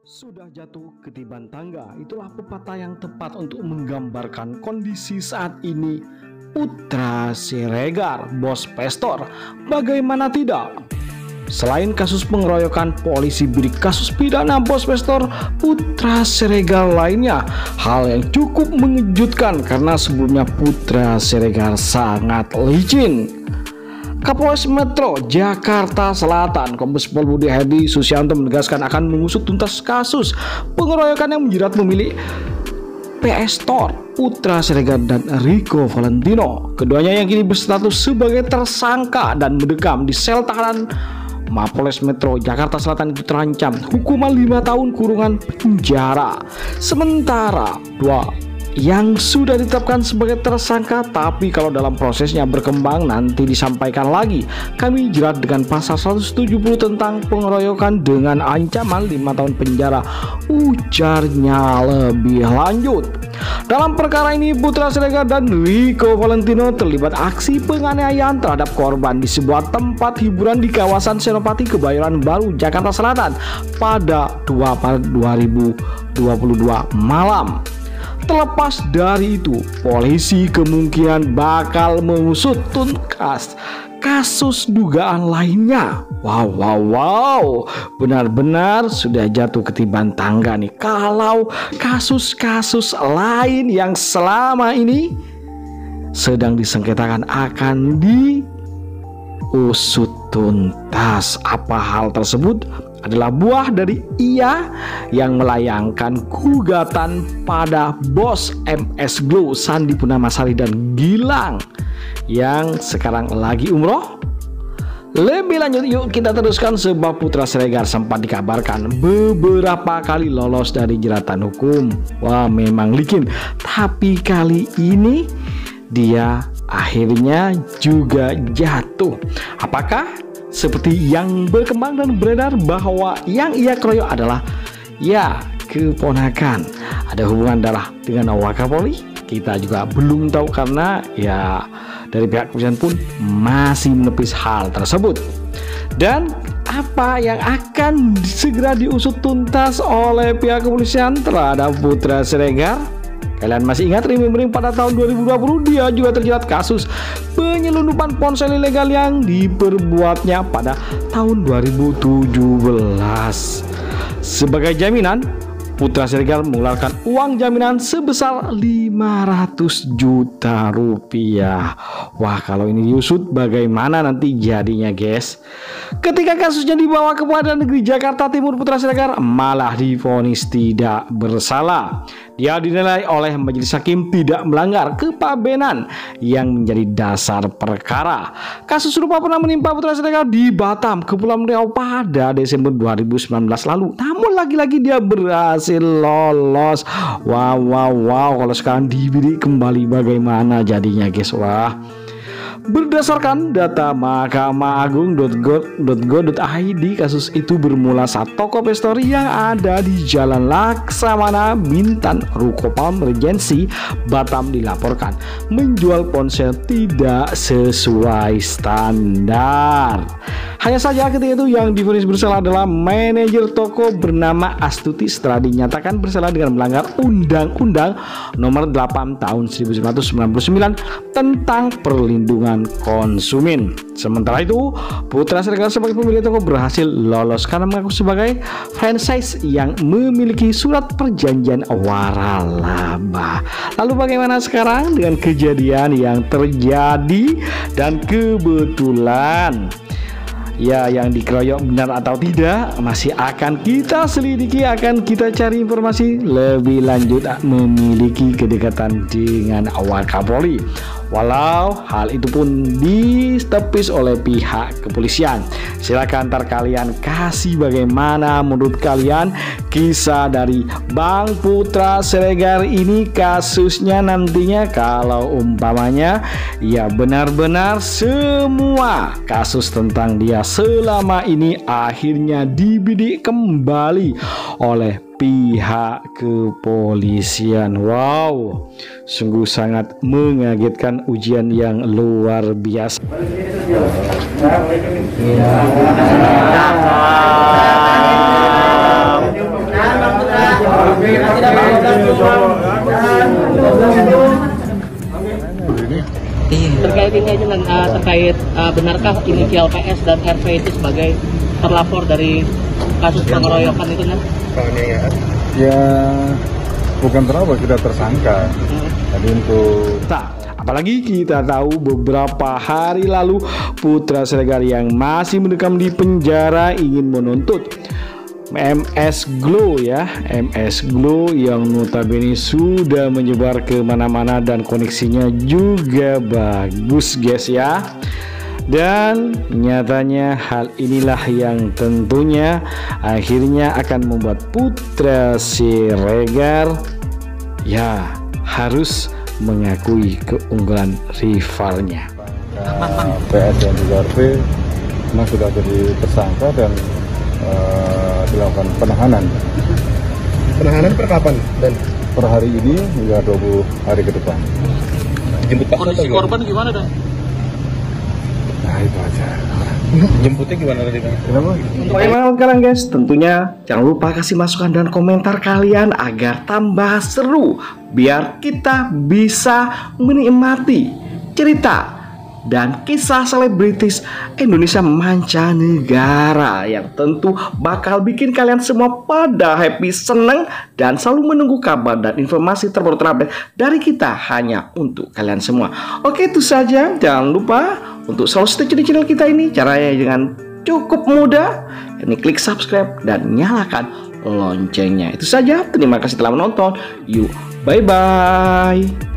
Sudah jatuh ketiban tangga, itulah pepatah yang tepat untuk menggambarkan kondisi saat ini. Putra Siregar, bos Pestor, bagaimana tidak? Selain kasus pengeroyokan, polisi bidik kasus pidana bos Pestor, Putra Siregar lainnya. Hal yang cukup mengejutkan karena sebelumnya Putra Siregar sangat licin. Kapolres Metro Jakarta Selatan Kombes Pol Budi Hedi Susianto menegaskan akan mengusut tuntas kasus pengeroyokan yang menjerat pemilik PS Store, Putra Siregar dan Rico Valentino. Keduanya yang kini berstatus sebagai tersangka dan mendekam di sel tahanan Mapolres Metro Jakarta Selatan itu terancam hukuman 5 tahun kurungan penjara. Sementara dua yang sudah ditetapkan sebagai tersangka, tapi kalau dalam prosesnya berkembang nanti disampaikan lagi. Kami jerat dengan pasal 170 tentang pengeroyokan dengan ancaman 5 tahun penjara, ujarnya lebih lanjut. Dalam perkara ini Putra Siregar dan Rico Valentino terlibat aksi penganiayaan terhadap korban di sebuah tempat hiburan di kawasan Senopati Kebayoran Baru Jakarta Selatan pada 2 Maret 2022 malam. Terlepas dari itu, polisi kemungkinan bakal mengusut tuntas kasus dugaan lainnya. Wow, benar-benar sudah jatuh ketiban tangga nih. Kalau kasus-kasus lain yang selama ini sedang disengketakan akan diusut tuntas. Apa hal tersebut? Adalah buah dari ia yang melayangkan gugatan pada bos MS Glow Sandi Punamasari dan Gilang yang sekarang lagi umroh. Lebih lanjut yuk kita teruskan, sebab Putra Siregar sempat dikabarkan beberapa kali lolos dari jeratan hukum. Wah, memang licin, tapi kali ini dia akhirnya juga jatuh. Apakah seperti yang berkembang dan beredar bahwa yang ia keroyok adalah keponakan? Ada hubungan darah dengan Wakapolri? Kita juga belum tahu karena dari pihak kepolisian pun masih menepis hal tersebut. Dan apa yang akan segera diusut tuntas oleh pihak kepolisian terhadap Putra Siregar? Kalian masih ingat remembering pada tahun 2020 dia juga terjerat kasus penyelundupan ponsel ilegal yang diperbuatnya pada tahun 2017. Sebagai jaminan, Putra Siregar mengeluarkan uang jaminan sebesar 500 juta rupiah. Wah, kalau ini diusut bagaimana nanti jadinya, guys? Ketika kasusnya dibawa ke Pengadilan Negeri Jakarta Timur, Putra Siregar malah divonis tidak bersalah. Dia dinilai oleh majelis hakim tidak melanggar kepabeanan yang menjadi dasar perkara. Kasus serupa pernah menimpa Putra Siregar di Batam, Kepulauan Riau pada Desember 2019 lalu. Namun lagi-lagi dia berhasil lolos. Wow, kalau sekarang dibidik kembali bagaimana jadinya, guys? Wah. Berdasarkan data mahkamaagung.go.id, kasus itu bermula saat toko Pestor yang ada di Jalan Laksamana Bintan, Ruko Palm Regency, Batam dilaporkan menjual ponsel tidak sesuai standar. Hanya saja ketika itu yang divonis bersalah adalah manajer toko bernama Astuti setelah dinyatakan bersalah dengan melanggar Undang-Undang Nomor 8 Tahun 1999 tentang perlindungan konsumen. Sementara itu, Putra Siregar sebagai pemilik toko berhasil lolos karena mengaku sebagai franchise yang memiliki surat perjanjian waralaba. Lalu bagaimana sekarang dengan kejadian yang terjadi dan kebetulan yang dikeroyok benar atau tidak masih akan kita selidiki, akan kita cari informasi lebih lanjut memiliki kedekatan dengan Wakapolri. Walau hal itu pun ditepis oleh pihak kepolisian. Silakan ntar kalian kasih bagaimana menurut kalian kisah dari Bang Putra Siregar ini, kasusnya nantinya kalau umpamanya benar-benar semua kasus tentang dia selama ini akhirnya dibidik kembali oleh pihak kepolisian. Wow, sungguh sangat mengagetkan, ujian yang luar biasa. Terkait ini aja terkait benarkah inisial PS dan RV itu sebagai terlapor dari kasus pengeroyokan itu kan? Ya bukan terlapor, kita tersangka. Jadi untuk apalagi kita tahu beberapa hari lalu Putra Siregar yang masih mendekam di penjara ingin menuntut MS Glow ya, MS Glow yang notabene sudah menyebar ke mana-mana dan koneksinya juga bagus guys ya. Dan nyatanya hal inilah yang tentunya akhirnya akan membuat Putra Siregar ya harus mengakui keunggulan rivalnya. PS dan juga RV memang sudah jadi tersangka dan dilakukan penahanan. Penahanan per kapan? Dan per hari ini hingga 20 hari ke depan. Kondisi korban gimana dan? Nah itu aja. Jemputnya gimana tadi Bang? Kenapa? Bagaimana sekarang guys? Tentunya jangan lupa kasih masukan dan komentar kalian agar tambah seru, biar kita bisa menikmati cerita dan kisah selebritis Indonesia mancanegara yang tentu bakal bikin kalian semua pada happy, seneng, dan selalu menunggu kabar dan informasi terbaru terupdate dari kita hanya untuk kalian semua. Oke, itu saja. Jangan lupa untuk selalu stay di channel kita ini. Caranya dengan cukup mudah, ini klik subscribe dan nyalakan loncengnya. Itu saja. Terima kasih telah menonton. Yuk, bye bye.